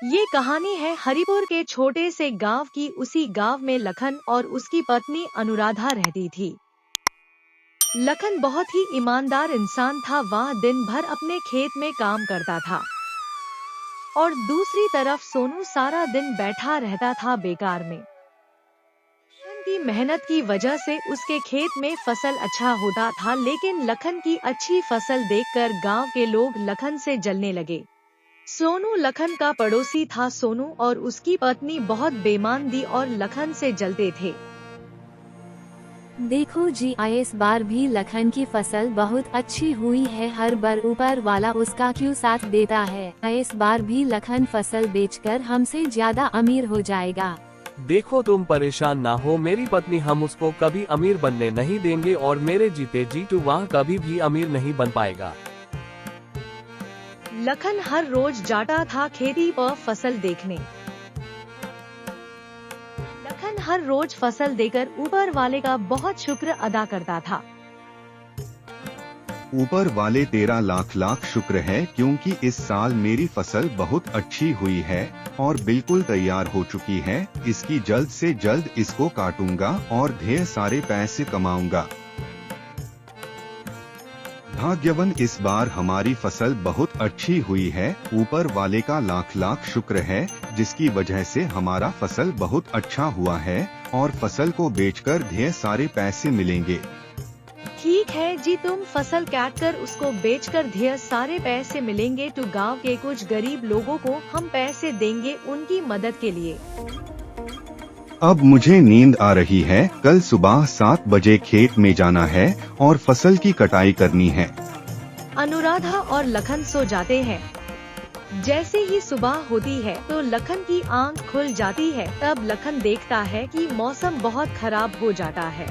ये कहानी है हरिपुर के छोटे से गांव की। उसी गांव में लखन और उसकी पत्नी अनुराधा रहती थी। लखन बहुत ही ईमानदार इंसान था। वह दिन भर अपने खेत में काम करता था और दूसरी तरफ सोनू सारा दिन बैठा रहता था बेकार में। लखन की मेहनत की वजह से उसके खेत में फसल अच्छा होता था, लेकिन लखन की अच्छी फसल देखकर गांव के लोग लखन से जलने लगे। सोनू लखन का पड़ोसी था। सोनू और उसकी पत्नी बहुत बेईमान और लखन से जलते थे। देखो जी, इस बार भी लखन की फसल बहुत अच्छी हुई है। हर बार ऊपर वाला उसका क्यों साथ देता है। इस बार भी लखन फसल बेचकर हमसे ज्यादा अमीर हो जाएगा। देखो तुम परेशान ना हो मेरी पत्नी, हम उसको कभी अमीर बनने नहीं देंगे और मेरे जीते जी तो वह कभी भी अमीर नहीं बन पाएगा। लखन हर रोज जाता था खेती पर फसल देखने। लखन हर रोज फसल देकर ऊपर वाले का बहुत शुक्र अदा करता था। ऊपर वाले तेरा लाख लाख शुक्र है, क्योंकि इस साल मेरी फसल बहुत अच्छी हुई है और बिल्कुल तैयार हो चुकी है। इसकी जल्द से जल्द इसको काटूंगा और ढेर सारे पैसे कमाऊंगा। भाग्यवन, इस बार हमारी फसल बहुत अच्छी हुई है। ऊपर वाले का लाख लाख शुक्र है, जिसकी वजह से हमारा फसल बहुत अच्छा हुआ है और फसल को बेचकर ढेर सारे पैसे मिलेंगे। ठीक है जी, तुम फसल काट कर उसको बेचकर ढेर सारे पैसे मिलेंगे तो गांव के कुछ गरीब लोगों को हम पैसे देंगे उनकी मदद के लिए। अब मुझे नींद आ रही है। कल सुबह 7 बजे खेत में जाना है और फसल की कटाई करनी है। अनुराधा और लखन सो जाते हैं। जैसे ही सुबह होती है तो लखन की आंख खुल जाती है। तब लखन देखता है कि मौसम बहुत खराब हो जाता है।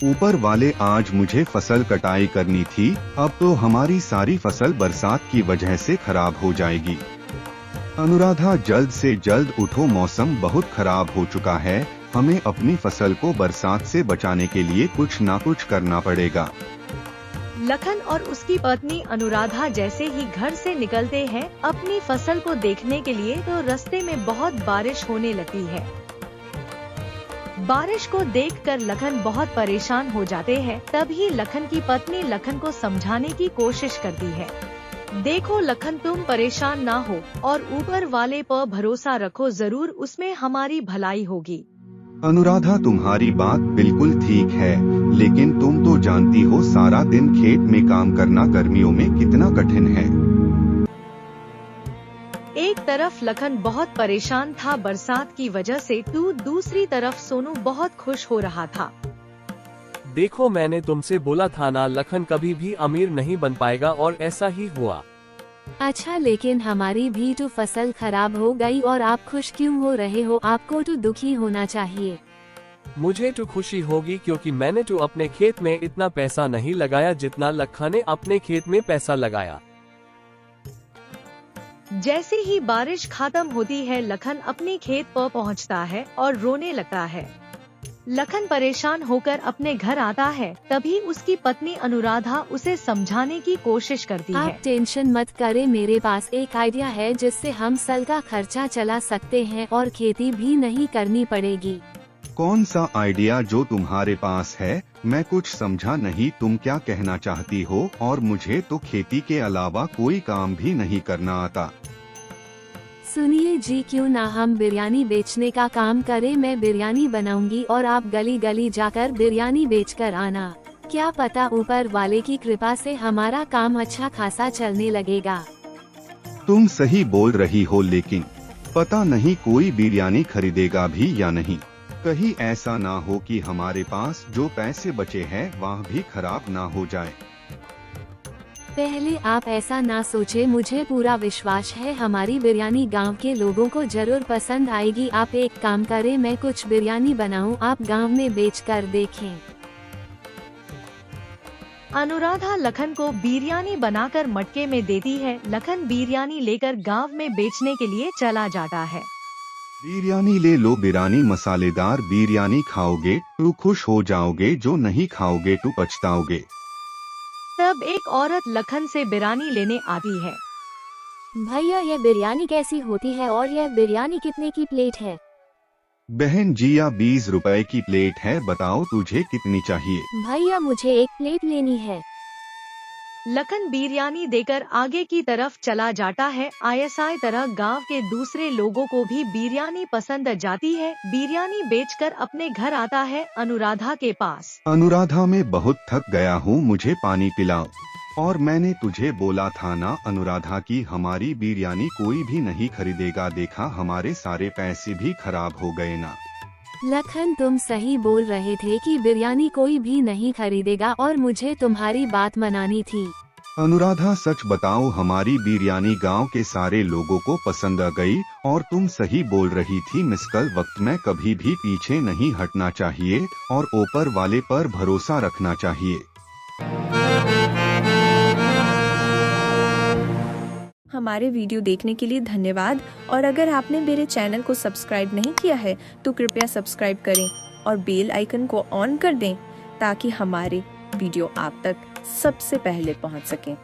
ऊपर वाले, आज मुझे फसल कटाई करनी थी। अब तो हमारी सारी फसल बरसात की वजह से खराब हो जाएगी। अनुराधा, जल्द से जल्द उठो, मौसम बहुत खराब हो चुका है। हमें अपनी फसल को बरसात से बचाने के लिए कुछ ना कुछ करना पड़ेगा। लखन और उसकी पत्नी अनुराधा जैसे ही घर से निकलते हैं अपनी फसल को देखने के लिए, तो रास्ते में बहुत बारिश होने लगती है। बारिश को देखकर लखन बहुत परेशान हो जाते हैं। तभी लखन की पत्नी लखन को समझाने की कोशिश करती है। देखो लखन, तुम परेशान ना हो और ऊपर वाले पर भरोसा रखो, जरूर उसमें हमारी भलाई होगी। अनुराधा, तुम्हारी बात बिल्कुल ठीक है, लेकिन तुम तो जानती हो सारा दिन खेत में काम करना गर्मियों में कितना कठिन है। एक तरफ लखन बहुत परेशान था बरसात की वजह से, तो दूसरी तरफ सोनू बहुत खुश हो रहा था। देखो मैंने तुमसे बोला था ना, लखन कभी भी अमीर नहीं बन पाएगा और ऐसा ही हुआ। अच्छा, लेकिन हमारी भी तो फसल खराब हो गई और आप खुश क्यों हो रहे हो? आपको तो दुखी होना चाहिए। मुझे तो खुशी होगी क्योंकि मैंने तो अपने खेत में इतना पैसा नहीं लगाया जितना लखन ने अपने खेत में पैसा लगाया। जैसे ही बारिश खत्म होती है लखन अपने खेत पर पहुंचता है और रोने लगता है। लखन परेशान होकर अपने घर आता है। तभी उसकी पत्नी अनुराधा उसे समझाने की कोशिश करती है। आप टेंशन मत करें, मेरे पास एक आइडिया है जिससे हम साल का खर्चा चला सकते हैं और खेती भी नहीं करनी पड़ेगी। कौन सा आइडिया जो तुम्हारे पास है? मैं कुछ समझा नहीं, तुम क्या कहना चाहती हो? और मुझे तो खेती के अलावा कोई काम भी नहीं करना आता। सुनिए जी, क्यों ना हम बिरयानी बेचने का काम करें। मैं बिरयानी बनाऊंगी और आप गली गली जाकर बिरयानी बेचकर आना। क्या पता ऊपर वाले की कृपा से हमारा काम अच्छा खासा चलने लगेगा। तुम सही बोल रही हो, लेकिन पता नहीं कोई बिरयानी खरीदेगा भी या नहीं। कहीं ऐसा ना हो कि हमारे पास जो पैसे बचे हैं वह भी खराब ना हो जाए। पहले आप ऐसा ना सोचे, मुझे पूरा विश्वास है हमारी बिरयानी गांव के लोगों को जरूर पसंद आएगी। आप एक काम करें, मैं कुछ बिरयानी बनाऊं, आप गांव में बेचकर देखें। अनुराधा लखन को बिरयानी बनाकर मटके में देती है। लखन बिरयानी लेकर गांव में बेचने के लिए चला जाता है। बिरयानी ले लो, बिरयानी मसालेदार बिरयानी खाओगे तो खुश हो जाओगे, जो नहीं खाओगे तो पछताओगे। तब एक औरत लखन से बिरयानी लेने आती है। भैया ये बिरयानी कैसी होती है और यह बिरयानी कितने की प्लेट है? बहन जिया 20 रुपए की प्लेट है, बताओ तुझे कितनी चाहिए? भैया मुझे एक प्लेट लेनी है। लखन बिरयानी देकर आगे की तरफ चला जाता है। ऐसा तरह गांव के दूसरे लोगों को भी बिरयानी पसंद जाती है। बिरयानी बेचकर अपने घर आता है अनुराधा के पास। अनुराधा, मैं बहुत थक गया हूँ, मुझे पानी पिलाओ। और मैंने तुझे बोला था ना अनुराधा कि हमारी बिरयानी कोई भी नहीं खरीदेगा, देखा हमारे सारे पैसे भी खराब हो गए ना। लखन तुम सही बोल रहे थे कि बिरयानी कोई भी नहीं खरीदेगा और मुझे तुम्हारी बात मनानी थी। अनुराधा सच बताओ, हमारी बिरयानी गांव के सारे लोगों को पसंद आ गई और तुम सही बोल रही थी। मुश्किल वक्त में कभी भी पीछे नहीं हटना चाहिए और ऊपर वाले पर भरोसा रखना चाहिए। हमारे वीडियो देखने के लिए धन्यवाद और अगर आपने मेरे चैनल को सब्सक्राइब नहीं किया है तो कृपया सब्सक्राइब करें और बेल आइकन को ऑन कर दें ताकि हमारे वीडियो आप तक सबसे पहले पहुंच सकें।